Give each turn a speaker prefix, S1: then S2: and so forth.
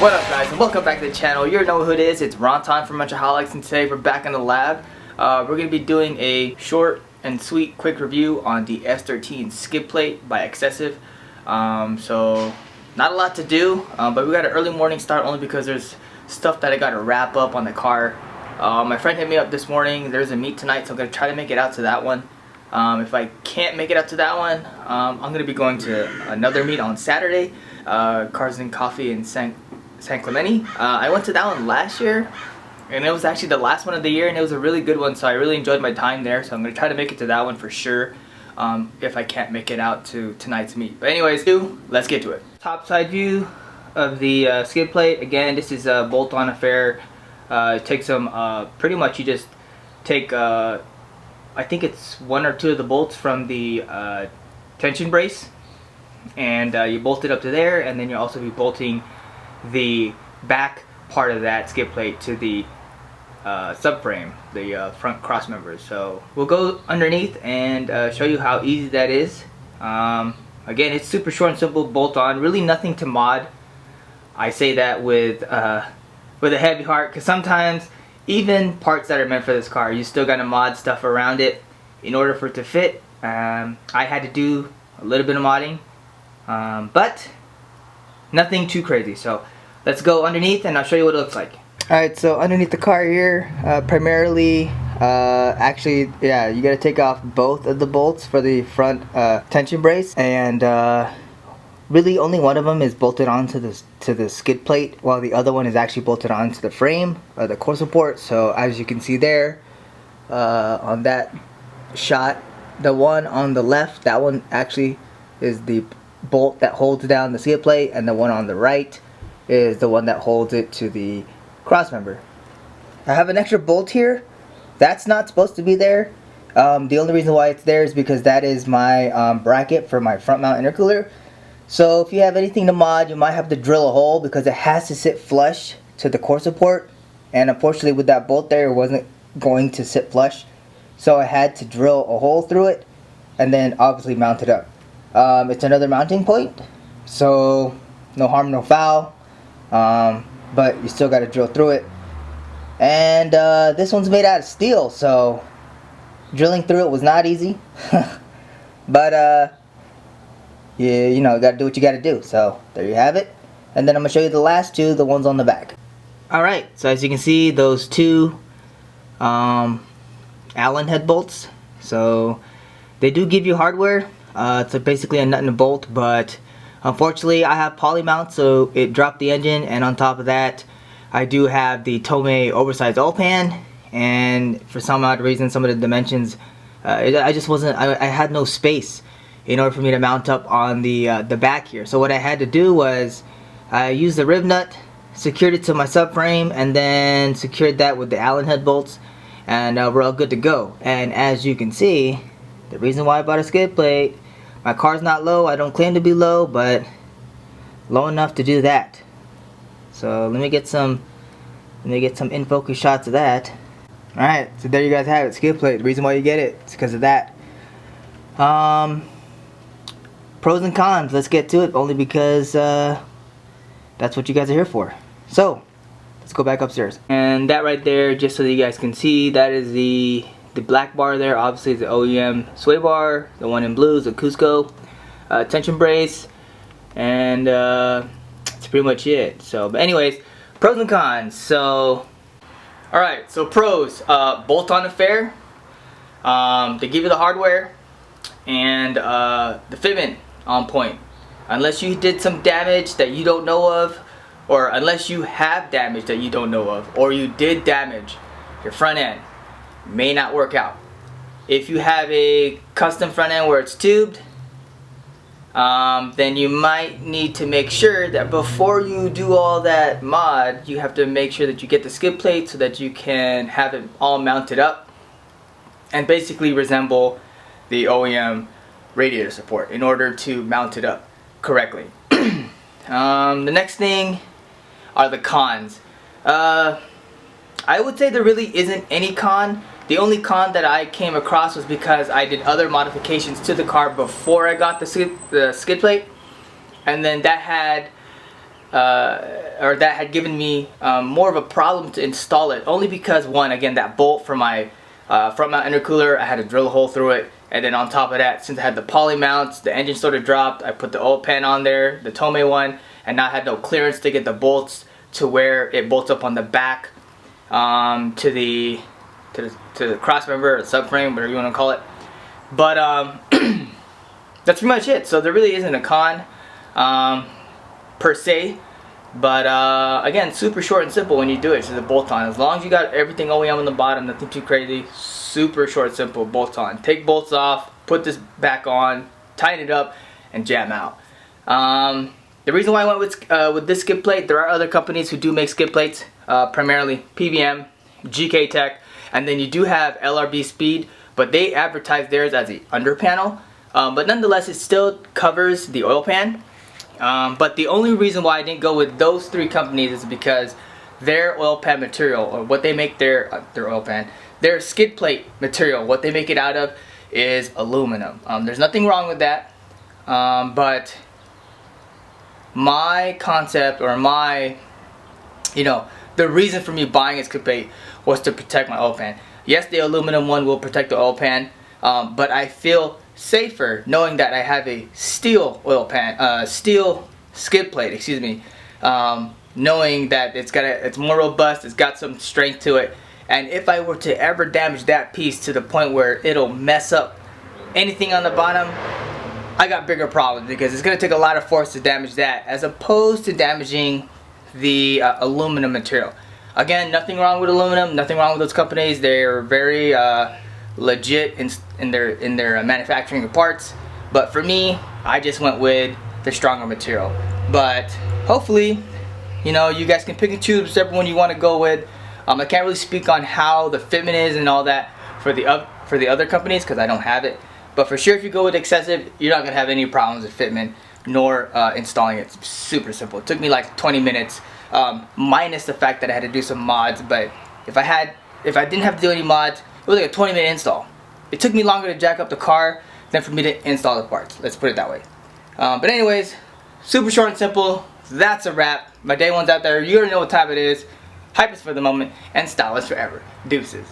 S1: What up guys, and welcome back to the channel. You know who it is, it's Ronton from Wrench-a-holics, and today we're back in the lab. We're going to be doing a short and sweet quick review on the S13 skid plate by Xcessive. So not a lot to do, but we got an early morning start only because there's stuff that I got to wrap up on the car. My friend hit me up this morning. There's a meet tonight, so I'm going to try to make it out to that one. If I can't make it out to that one, I'm going to be going to another meet on Saturday, Cars and Coffee in San Clemente. I went to that one last year, and it was actually the last one of the year, and it was a really good one, so I really enjoyed my time there. So I'm going to try to make it to that one for sure, if I can't make it out to tonight's meet. But anyways, let's get to it. Top side view of the skid plate. Again, this is a bolt-on affair. It takes some, pretty much you just take, I think it's one or two of the bolts from the tension brace, and you bolt it up to there, and then you'll also be bolting the back part of that skid plate to the subframe, the front cross members. So we'll go underneath and show you how easy that is. Again, it's super short and simple, bolt on, really nothing to mod. I say that with a heavy heart, because sometimes even parts that are meant for this car, you still gotta mod stuff around it in order for it to fit. I had to do a little bit of modding, but nothing too crazy. So let's go underneath and I'll show you what it looks like. Alright, so underneath the car here, primarily, actually, yeah, you gotta take off both of the bolts for the front tension brace, and really only one of them is bolted onto the skid plate, while the other one is actually bolted onto the frame, the core support. So as you can see there, on that shot, the one on the left, that one actually is the bolt that holds down the skid plate, and the one on the right is the one that holds it to the cross member. I have an extra bolt here that's not supposed to be there. The only reason why it's there is because that is my bracket for my front mount intercooler. So if you have anything to mod, you might have to drill a hole, because it has to sit flush to the core support, and unfortunately with that bolt there, it wasn't going to sit flush, so I had to drill a hole through it and then obviously mount it up. It's another mounting point, so no harm, no foul, but you still got to drill through it. And this one's made out of steel, so drilling through it was not easy. But yeah, you know, you got to do what you got to do. So there you have it. And then I'm going to show you the last two, the ones on the back. Alright, so as you can see, those two Allen head bolts. So they do give you hardware. It's basically a nut and a bolt, but unfortunately I have poly mount, so it dropped the engine, and on top of that I do have the Tomei oversized oil pan, and for some odd reason, some of the dimensions, I just wasn't, I had no space in order for me to mount up on the back here. So what I had to do was I used the rib nut, secured it to my subframe, and then secured that with the Allen head bolts, and we're all good to go. And as you can see, the reason why I bought a skid plate, my car's not low, I don't claim to be low, but low enough to do that. So let me get some in focus shots of that. Alright, so there you guys have it, skid plate. The reason why you get it is because of that. Pros and cons, let's get to it, only because that's what you guys are here for. So let's go back upstairs. And that right there, just so that you guys can see, that is the black bar there. Obviously the OEM sway bar. The one in blue is the Cusco tension brace, and that's pretty much it. So, but anyways, pros and cons. So alright, so pros, bolt-on affair. They give you the hardware, and the fitment on point. Unless you did some damage that you don't know of, or unless you have damage that you don't know of, or you did damage your front end, may not work out. If you have a custom front end where it's tubed, then you might need to make sure that before you do all that mod, you have to make sure that you get the skid plate so that you can have it all mounted up and basically resemble the OEM radiator support in order to mount it up correctly. The next thing are the cons. I would say there really isn't any con. The only con that I came across was because I did other modifications to the car before I got the skid plate, and then that had or that had given me more of a problem to install it, only because one, again, that bolt from my front mount intercooler, I had to drill a hole through it, and then on top of that, since I had the poly mounts, the engine sort of dropped, I put the oil pan on there, the Tomei one, and now I had no clearance to get the bolts to where it bolts up on the back to the cross member or subframe, whatever you want to call it. But that's pretty much it. So there really isn't a con per se, but again, super short and simple when you do it. It's just a bolt on. As long as you got everything OEM on the bottom, nothing too crazy, super short, simple, bolt on. Take bolts off, put this back on, tighten it up, and jam out. The reason why I went with this skid plate, there are other companies who do make skid plates, primarily PVM, GK Tech, and then you do have LRB Speed, but they advertise theirs as the under panel. But nonetheless, it still covers the oil pan. But the only reason why I didn't go with those three companies is because their oil pan material, or what they make their oil pan, their skid plate material, what they make it out of is aluminum. There's nothing wrong with that, but my concept, or my, the reason for me buying a skid plate was to protect my oil pan. Yes, the aluminum one will protect the oil pan, but I feel safer knowing that I have a steel oil pan, steel skid plate, excuse me, knowing that it's more robust, it's got some strength to it, and if I were to ever damage that piece to the point where it'll mess up anything on the bottom, I got bigger problems, because it's going to take a lot of force to damage that, as opposed to damaging the aluminum material. Again, nothing wrong with aluminum, nothing wrong with those companies. They're very legit in their manufacturing of parts. But for me, I just went with the stronger material. But hopefully, you guys can pick and choose whichever one you want to go with. I can't really speak on how the fitment is and all that for the other companies, because I don't have it. But for sure, if you go with Xcessive, you're not going to have any problems with fitment, nor installing it. It's super simple. It took me like 20 minutes, minus the fact that I had to do some mods. But if I didn't have to do any mods, it was like a 20-minute install. It took me longer to jack up the car than for me to install the parts. Let's put it that way. But anyways, super short and simple. That's a wrap. My day one's out there. You already know what time it is. Hype is for the moment, and style is forever. Deuces.